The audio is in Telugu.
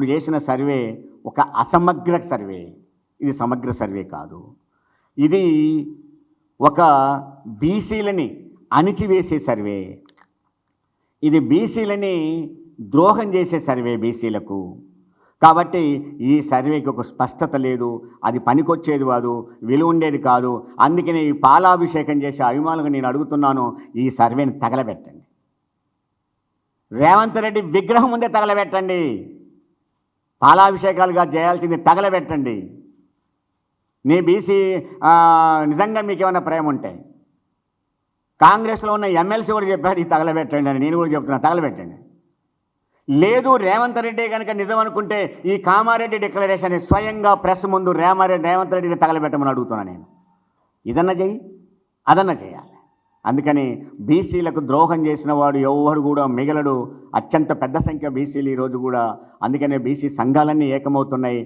ఇప్పుడు చేసిన సర్వే ఒక అసమగ్ర సర్వే, ఇది సమగ్ర సర్వే కాదు. ఇది ఒక బీసీలని అణిచివేసే సర్వే, ఇది బీసీలని ద్రోహం చేసే సర్వే బీసీలకు. కాబట్టి ఈ సర్వేకి ఒక స్పష్టత లేదు, అది పనికొచ్చేది కాదు, విలువ ఉండేది కాదు. అందుకని ఈ పాలాభిషేకం చేసే అభిమానులకు నేను అడుగుతున్నాను, ఈ సర్వేని తగలబెట్టండి. రేవంత్ రెడ్డి విగ్రహం ముందే తగలబెట్టండి. పాలాభిషేకాలుగా చేయాల్సింది తగలబెట్టండి. నీ బీసీ నిజంగా మీకేమైనా ప్రేమ ఉంటే, కాంగ్రెస్లో ఉన్న ఎమ్మెల్సీ కూడా చెప్పాడు ఈ తగలబెట్టండి అని, నేను కూడా చెప్తున్నా తగలబెట్టండి. లేదు రేవంత్ రెడ్డి కనుక నిజం అనుకుంటే ఈ కామారెడ్డి డిక్లరేషన్ స్వయంగా ప్రెస్ ముందు రేవంత్ రెడ్డిని తగలబెట్టమని అడుగుతున్నా నేను. ఇదన్నా చెయ్యి, అదన్నా చేయాలి. అందుకని బీసీలకు ద్రోహం చేసిన వాడు ఎవరు కూడా మిగలడు. అత్యంత పెద్ద సంఖ్య బీసీలు ఈరోజు కూడా. అందుకనే బీసీ సంఘాలన్నీ ఏకమవుతున్నాయి.